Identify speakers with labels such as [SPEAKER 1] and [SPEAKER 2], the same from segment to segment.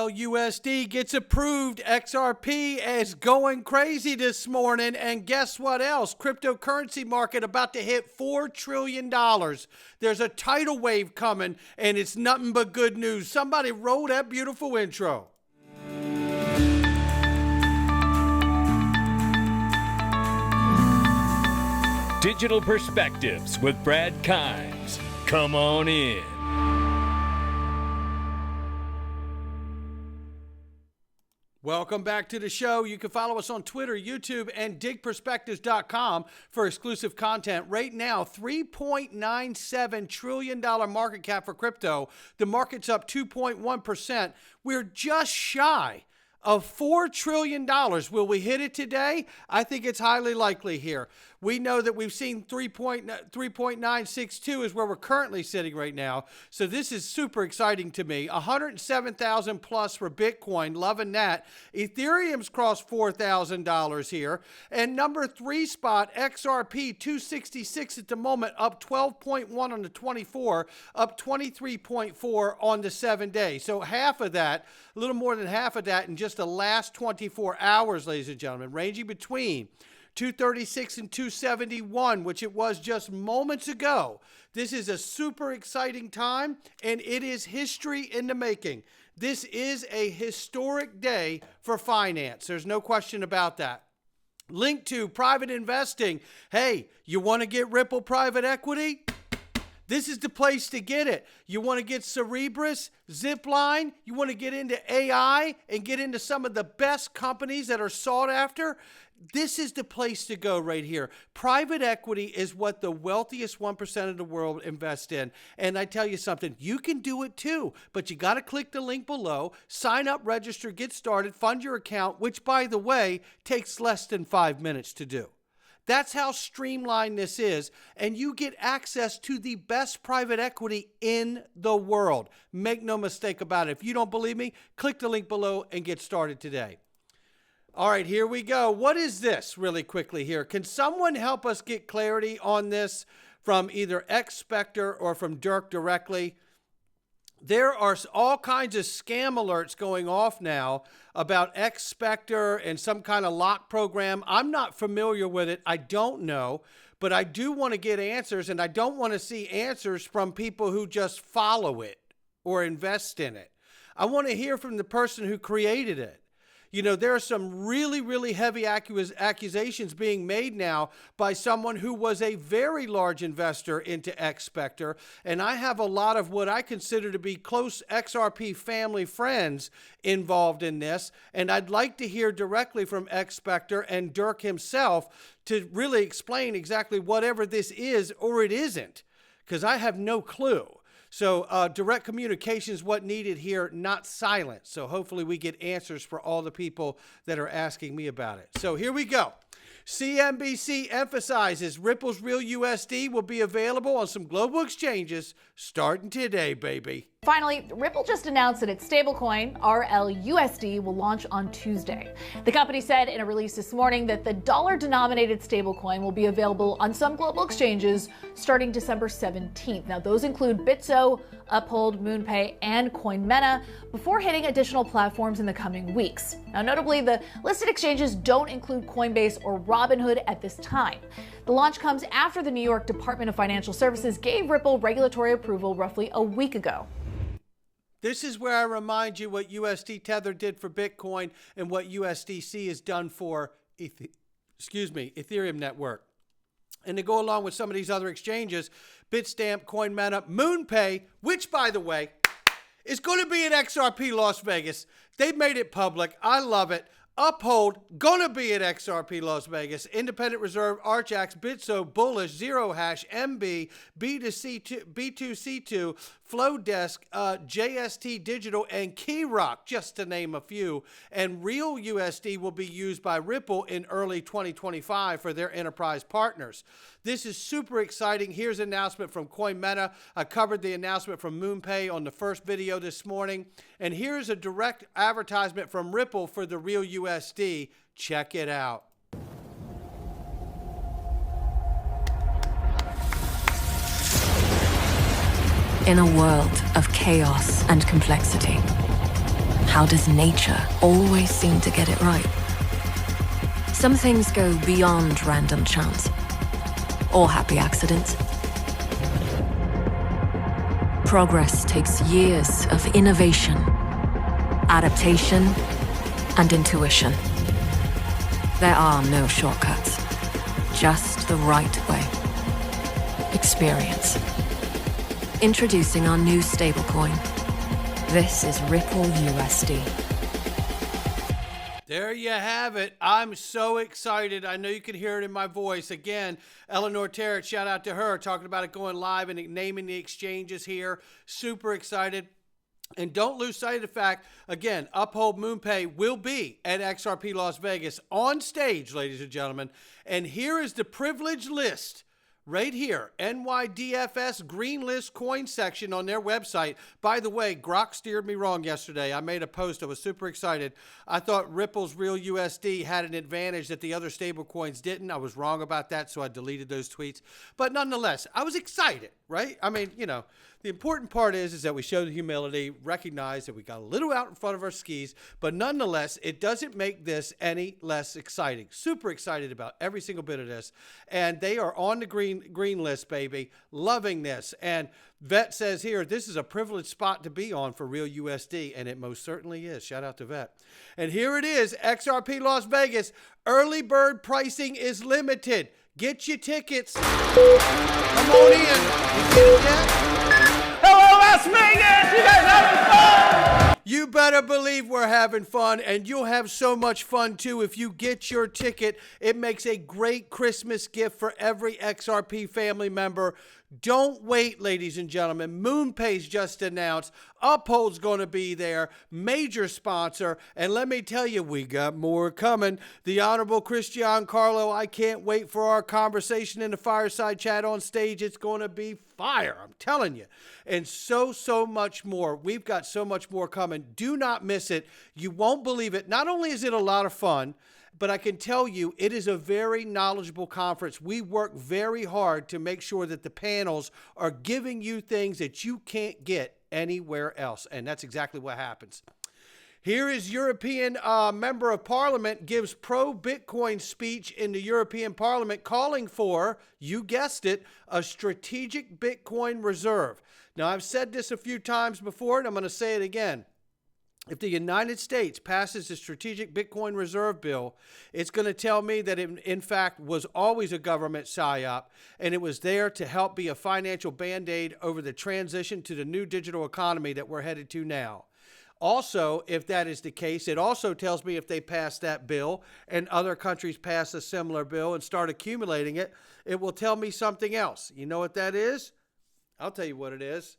[SPEAKER 1] RLUSD gets approved. XRP is going crazy this morning. And guess what else? Cryptocurrency market about to hit $4 trillion. There's a tidal wave coming, and it's nothing but good news. Somebody roll that beautiful intro.
[SPEAKER 2] Digital Perspectives with Brad Kimes. Come on in.
[SPEAKER 1] Welcome back to the show. You can follow us on Twitter, YouTube, and digperspectives.com for exclusive content. Right now, $3.97 trillion market cap for crypto. The market's up 2.1%. We're just shy of $4 trillion. Will we hit it today? I think it's highly likely here. We know that we've seen 3.962 is where we're currently sitting right now. So this is super exciting to me. 107,000 plus for Bitcoin. Loving that. Ethereum's crossed $4,000 here. And number 3 spot, XRP, 266 at the moment, up 12.1 on the 24, up 23.4 on the 7 day. So half of that, a little more than half of that in just the last 24 hours, ladies and gentlemen, ranging between 236 and 271, which it was just moments ago. This is a super exciting time, and it is history in the making. This is a historic day for finance. There's no question about that. Link to private investing. Hey, you want to get Ripple private equity? This is the place to get it. You want to get Cerebras, Zipline, you want to get into AI and get into some of the best companies that are sought after? This is the place to go right here. Private equity is what the wealthiest 1% of the world invest in. And I tell you something, you can do it too, but you got to click the link below, sign up, register, get started, fund your account, which by the way, takes less than 5 minutes to do. That's how streamlined this is, and you get access to the best private equity in the world. Make no mistake about it. If you don't believe me, click the link below and get started today. All right, here we go. What is this really quickly here? Can someone help us get clarity on this from either X Spectre or from Dirk directly? There are all kinds of scam alerts going off now about X Spectre and some kind of lock program. I'm not familiar with it. I don't know, but I do want to get answers, and I don't want to see answers from people who just follow it or invest in it. I want to hear from the person who created it. You know, there are some really, really heavy accusations being made now by someone who was a very large investor into X Spectre. And I have a lot of what I consider to be close XRP family friends involved in this. And I'd like to hear directly from X Spectre and Dirk himself to really explain exactly whatever this is or it isn't, because I have no clue. So direct communication is what needed here, not silence. So hopefully we get answers for all the people that are asking me about it. So here we go. CNBC emphasizes Ripple's Real USD will be available on some global exchanges starting today, baby.
[SPEAKER 3] Finally, Ripple just announced that its stablecoin, RLUSD, will launch on Tuesday. The company said in a release this morning that the dollar-denominated stablecoin will be available on some global exchanges starting December 17th. Now, those include Bitso, Uphold, MoonPay, and CoinMeta, before hitting additional platforms in the coming weeks. Now, notably, the listed exchanges don't include Coinbase or Robinhood at this time. The launch comes after the New York Department of Financial Services gave Ripple regulatory approval roughly a week ago.
[SPEAKER 1] This is where I remind you what USD Tether did for Bitcoin and what USDC has done for Ethereum network. And to go along with some of these other exchanges, Bitstamp, CoinMeta, MoonPay, which, by the way, is going to be at XRP Las Vegas. They've made it public. I love it. Uphold, gonna be at XRP Las Vegas. Independent Reserve, Archax, Bitso, Bullish, Zero Hash, MB, B2C2, Flowdesk, JST Digital, and KeyRock, just to name a few. And Real USD will be used by Ripple in early 2025 for their enterprise partners. This is super exciting. Here's an announcement from CoinMeta. I covered the announcement from MoonPay on the first video this morning. And here's a direct advertisement from Ripple for the Real USD. Check it out.
[SPEAKER 4] In a world of chaos and complexity, How does nature always seem to get it right? Some things go beyond random chance or happy accidents. Progress takes years of innovation, adaptation, and intuition. There are no shortcuts, just the right way. Experience. Introducing our new stablecoin. This is Ripple USD.
[SPEAKER 1] There you have it. I'm so excited. I know you can hear it in my voice. Again, Eleanor Terrett, shout out to her, talking about it going live and naming the exchanges here. Super excited. And don't lose sight of the fact, again, Uphold MoonPay will be at XRP Las Vegas on stage, ladies and gentlemen. And here is the privilege list. Right here, NYDFS Greenlist coin section on their website. By the way, Grok steered me wrong yesterday. I made a post. I was super excited. I thought Ripple's Real USD had an advantage that the other stable coins didn't. I was wrong about that, so I deleted those tweets. But nonetheless, I was excited, right? I mean, you know, the important part is that we show the humility, recognize that we got a little out in front of our skis, but nonetheless, it doesn't make this any less exciting. Super excited about every single bit of this. And they are on the green list, baby. Loving this. And Vet says here, this is a privileged spot to be on for Real USD, and it most certainly is. Shout out to Vet. And here it is, XRP Las Vegas. Early bird pricing is limited. Get your tickets. Come on in. You get it yet?
[SPEAKER 5] Hello, Las Vegas! You guys having fun?
[SPEAKER 1] You better believe we're having fun, and you'll have so much fun too if you get your ticket. It makes a great Christmas gift for every XRP family member. Don't wait, ladies and gentlemen. MoonPay's just announced. Uphold's going to be there. Major sponsor. And let me tell you, we got more coming. The Honorable Cristian Carlo, I can't wait for our conversation in the fireside chat on stage. It's going to be fire, I'm telling you. And so much more. We've got so much more coming. Do not miss it. You won't believe it. Not only is it a lot of fun, but I can tell you, it is a very knowledgeable conference. We work very hard to make sure that the panels are giving you things that you can't get anywhere else. And that's exactly what happens. Here is European Member of Parliament gives pro-Bitcoin speech in the European Parliament calling for, you guessed it, a strategic Bitcoin reserve. Now, I've said this a few times before, and I'm going to say it again. If the United States passes the Strategic Bitcoin Reserve Bill, it's going to tell me that it, in fact, was always a government psyop, and it was there to help be a financial Band-Aid over the transition to the new digital economy that we're headed to now. Also, if that is the case, it also tells me if they pass that bill and other countries pass a similar bill and start accumulating it, it will tell me something else. You know what that is? I'll tell you what it is.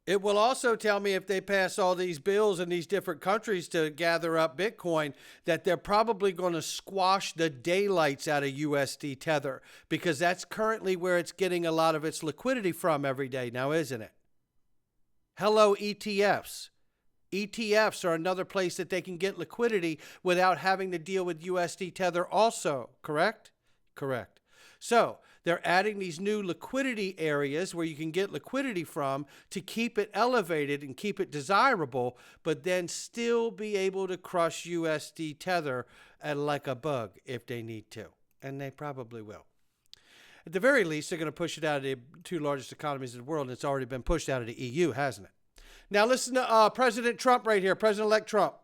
[SPEAKER 1] It will also tell me if they pass all these bills in these different countries to gather up Bitcoin, that they're probably going to squash the daylights out of USD Tether, because that's currently where it's getting a lot of its liquidity from every day now, isn't it? Hello, ETFs. ETFs are another place that they can get liquidity without having to deal with USD Tether also, correct? Correct. So they're adding these new liquidity areas where you can get liquidity from to keep it elevated and keep it desirable, but then still be able to crush USD Tether like a bug if they need to. And they probably will. At the very least, they're going to push it out of the two largest economies in the world, and it's already been pushed out of the EU, hasn't it? Now listen to President Trump right here, President-elect Trump.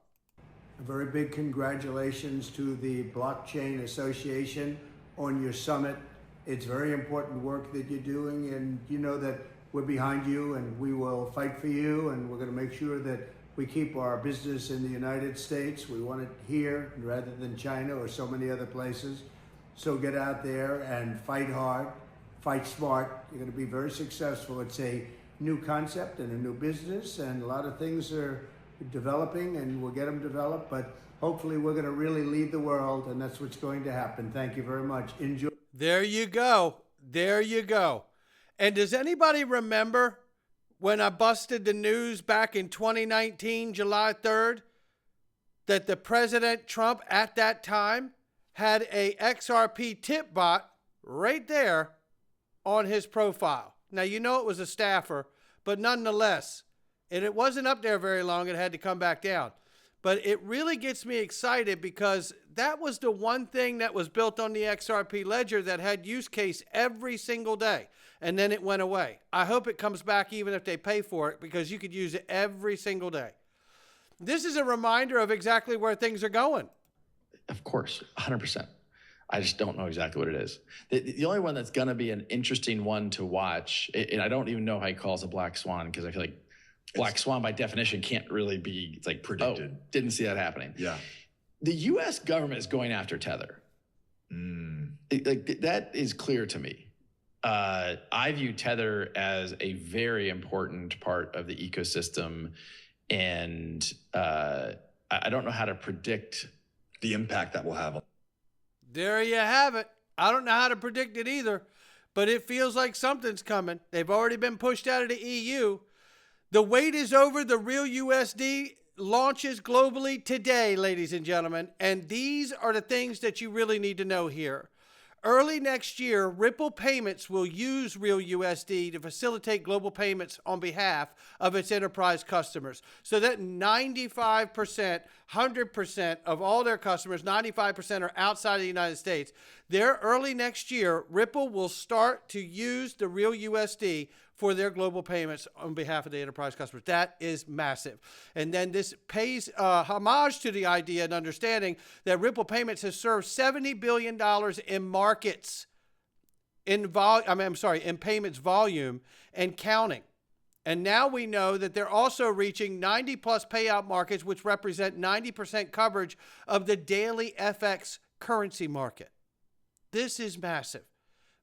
[SPEAKER 6] A very big congratulations to the Blockchain Association on your summit. It's very important work that you're doing, and you know that we're behind you and we will fight for you, and we're going to make sure that we keep our business in the United States. We want it here rather than China or so many other places. So get out there and fight hard, fight smart. You're going to be very successful. It's a new concept and a new business, and a lot of things are developing, and we'll get them developed, but hopefully we're going to really lead the world, and that's what's going to happen. Thank you very much. Enjoy.
[SPEAKER 1] There you go. There you go. And does anybody remember when I busted the news back in 2019, July 3rd, that the President Trump at that time had a XRP tip bot right there on his profile? Now, you know it was a staffer, but nonetheless, and it wasn't up there very long. It had to come back down. But it really gets me excited because that was the one thing that was built on the XRP ledger that had use case every single day. And then it went away. I hope it comes back even if they pay for it, because you could use it every single day. This is a reminder of exactly where things are going.
[SPEAKER 7] Of course, 100%. I just don't know exactly what it is. The only one that's going to be an interesting one to watch, and I don't even know how he calls a black swan, because I feel like black swan by definition can't really be, it's like predicted. Oh, didn't see that happening.
[SPEAKER 8] Yeah.
[SPEAKER 7] The U.S. government is going after Tether. That is clear to me. I view Tether as a very important part of the ecosystem, and I don't know how to predict
[SPEAKER 8] the impact that will have.
[SPEAKER 1] There you have it. I don't know how to predict it either, but it feels like something's coming. They've already been pushed out of the EU. The wait is over. The real USD launches globally today, ladies and gentlemen. And these are the things that you really need to know here. Early next year, Ripple Payments will use Real USD to facilitate global payments on behalf of its enterprise customers. So that 95%, 100% of all their customers, 95% are outside of the United States. There, early next year, Ripple will start to use the Real USD for their global payments on behalf of the enterprise customers. That is massive. And then this pays homage to the idea and understanding that Ripple Payments has served $70 billion in markets, in payments volume and counting. And now we know that they're also reaching 90-plus payout markets, which represent 90% coverage of the daily FX currency market. This is massive.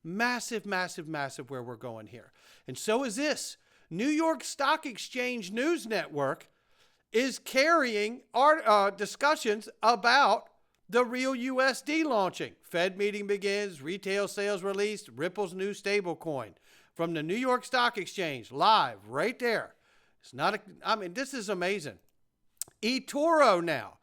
[SPEAKER 1] Massive, massive, massive where we're going here. And so is this. New York Stock Exchange News Network is carrying our discussions about the Real USD launching. Fed meeting begins, retail sales released, Ripple's new stablecoin from the New York Stock Exchange, live right there. It's not this is amazing. eToro now.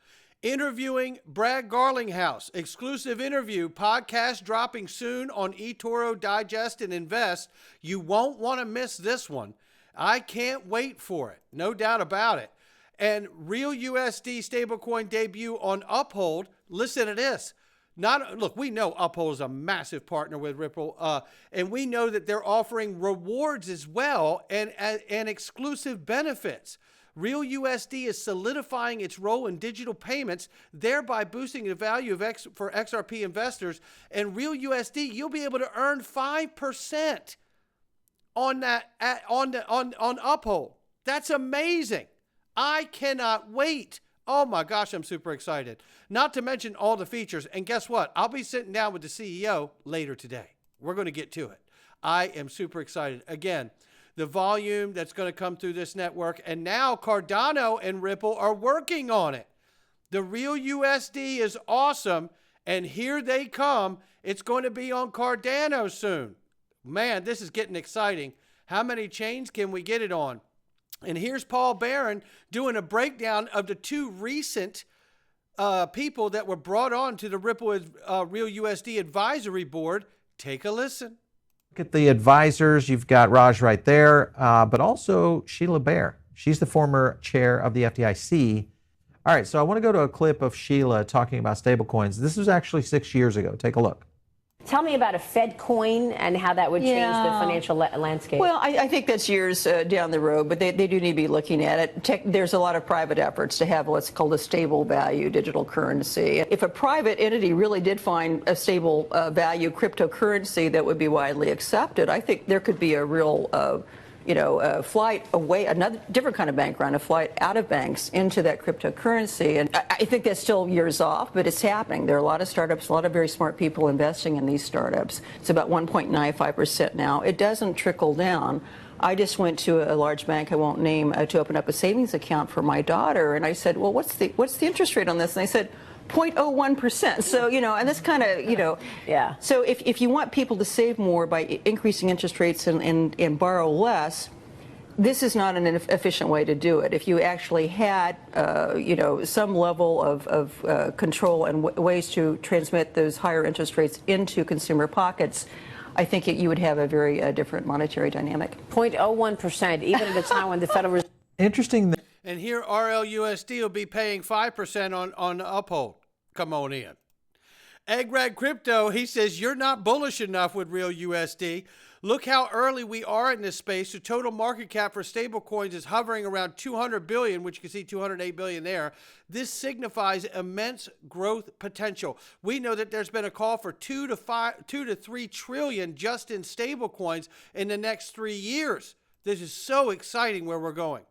[SPEAKER 1] Interviewing Brad Garlinghouse. Exclusive interview. Podcast dropping soon on eToro Digest and Invest. You won't want to miss this one. I can't wait for it. No doubt about it. And Real USD stablecoin debut on Uphold. Listen to this. Look, we know Uphold is a massive partner with Ripple, and we know that they're offering rewards as well and exclusive benefits. Real USD is solidifying its role in digital payments, thereby boosting the value of for XRP investors. And Real USD, you'll be able to earn 5% on that on Uphold. That's amazing. I cannot wait. Oh my gosh, I'm super excited. Not to mention all the features. And guess what? I'll be sitting down with the CEO later today. We're going to get to it. I am super excited. Again, the volume that's going to come through this network. And now Cardano and Ripple are working on it. The Real USD is awesome. And here they come. It's going to be on Cardano soon. Man, this is getting exciting. How many chains can we get it on? And here's Paul Barron doing a breakdown of the two recent people that were brought on to the Ripple Real USD advisory board. Take a listen.
[SPEAKER 9] Look at the advisors. You've got Raj right there, but also Sheila Bair. She's the former chair of the FDIC. All right, so I want to go to a clip of Sheila talking about stablecoins. This was actually 6 years ago. Take a look.
[SPEAKER 10] Tell me about a Fed coin and how that would change the financial landscape.
[SPEAKER 11] Well, I think that's years down the road, but they do need to be looking at it. There's a lot of private efforts to have what's called a stable value digital currency. If a private entity really did find a stable value cryptocurrency that would be widely accepted, I think there could be a real flight away, another different kind of bank run, a flight out of banks into that cryptocurrency. And I think that's still years off, but it's happening. There are a lot of startups, a lot of very smart people investing in these startups. It's about 1.95% now. It doesn't trickle down. I just went to a large bank I won't name to open up a savings account for my daughter, and I said, well, what's the interest rate on this? And they said, 0.01%. So, and that's kind of,
[SPEAKER 10] Yeah.
[SPEAKER 11] So if you want people to save more by increasing interest rates and borrow less, this is not an efficient way to do it. If you actually had, some level of control and ways to transmit those higher interest rates into consumer pockets, I think you would have a very different monetary dynamic.
[SPEAKER 10] 0.01%, even at a time when the Federal Reserve.
[SPEAKER 9] Interesting.
[SPEAKER 1] And here RLUSD will be paying 5% on the uphold. Come on in. Eggrag Crypto, he says, you're not bullish enough with real USD. Look how early we are in this space. The total market cap for stablecoins is hovering around 200 billion, which you can see 208 billion there. This signifies immense growth potential. We know that there's been a call for 2 to 3 trillion just in stablecoins in the next 3 years. This is so exciting where we're going.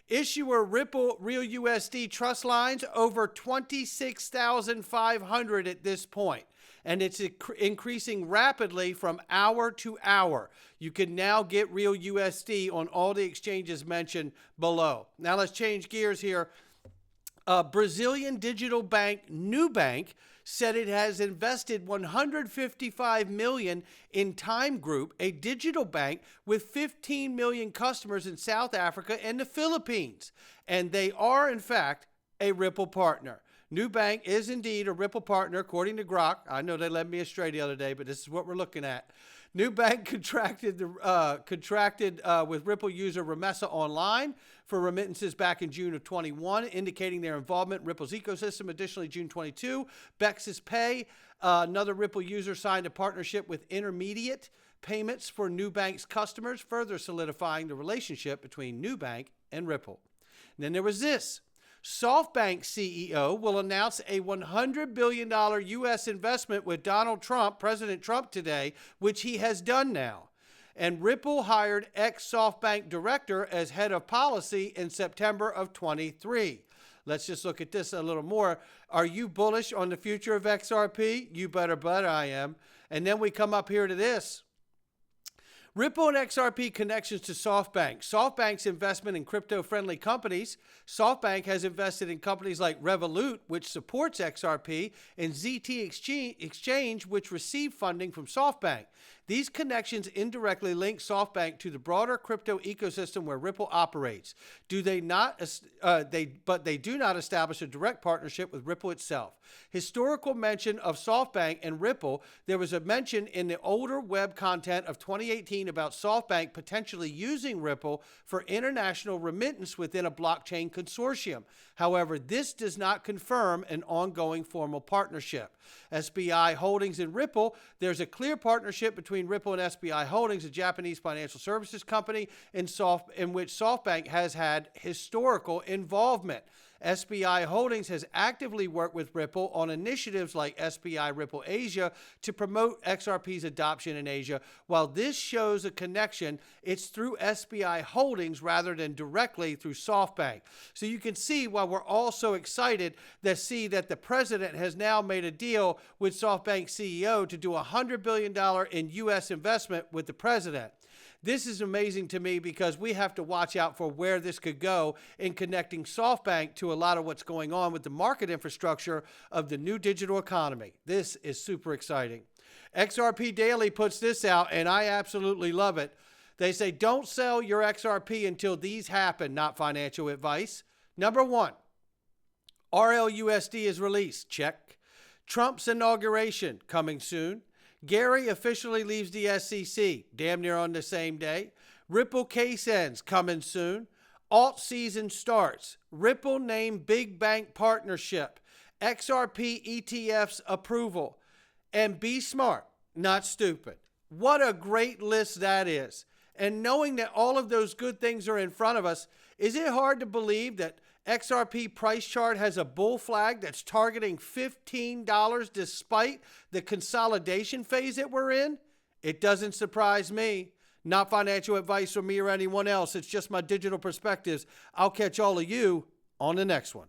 [SPEAKER 1] Issuer Ripple Real USD trust lines over 26,500 at this point. And it's increasing rapidly from hour to hour. You can now get Real USD on all the exchanges mentioned below. Now let's change gears here. Brazilian digital bank Nubank said it has invested 155 million in Time Group, a digital bank with 15 million customers in South Africa and the Philippines. And they are, in fact, a Ripple partner. Nubank is indeed a Ripple partner, according to Grok. I know they led me astray the other day, but this is what we're looking at. Nubank contracted with Ripple user Remessa Online for remittances back in June of 21, indicating their involvement in Ripple's ecosystem. Additionally, June 22, Bex's Pay, another Ripple user, signed a partnership with Intermediate Payments for Nubank's customers, further solidifying the relationship between Nubank and Ripple. And then there was this. SoftBank CEO will announce a $100 billion U.S. investment with Donald Trump, President Trump, today, which he has done now. And Ripple hired ex-SoftBank director as head of policy in September of 23. Let's just look at this a little more. Are you bullish on the future of XRP? You better bet I am. And then we come up here to this. Ripple and XRP connections to SoftBank. SoftBank's investment in crypto-friendly companies. SoftBank has invested in companies like Revolut, which supports XRP, and ZT Exchange, which received funding from SoftBank. These connections indirectly link SoftBank to the broader crypto ecosystem where Ripple operates. But they do not establish a direct partnership with Ripple itself. Historical mention of SoftBank and Ripple. There was a mention in the older web content of 2018 about SoftBank potentially using Ripple for international remittance within a blockchain consortium. However, this does not confirm an ongoing formal partnership. SBI Holdings and Ripple, there's a clear partnership between Ripple and SBI Holdings, a Japanese financial services company in which SoftBank has had historical involvement. SBI Holdings has actively worked with Ripple on initiatives like SBI Ripple Asia to promote XRP's adoption in Asia. While this shows a connection, it's through SBI Holdings rather than directly through SoftBank. So you can see why we're all so excited to see that the president has now made a deal with SoftBank CEO to do $100 billion in U.S. investment with the president. This is amazing to me because we have to watch out for where this could go in connecting SoftBank to a lot of what's going on with the market infrastructure of the new digital economy. This is super exciting. XRP Daily puts this out, and I absolutely love it. They say, don't sell your XRP until these happen, not financial advice. Number one, RLUSD is released. Check. Trump's inauguration coming soon. Gary officially leaves the SEC, damn near on the same day. Ripple case ends, coming soon. Alt season starts. Ripple name big bank partnership. XRP ETFs approval. And be smart, not stupid. What a great list that is. And knowing that all of those good things are in front of us, is it hard to believe that XRP price chart has a bull flag that's targeting $15 despite the consolidation phase that we're in? It doesn't surprise me. Not financial advice from me or anyone else. It's just my digital perspectives. I'll catch all of you on the next one.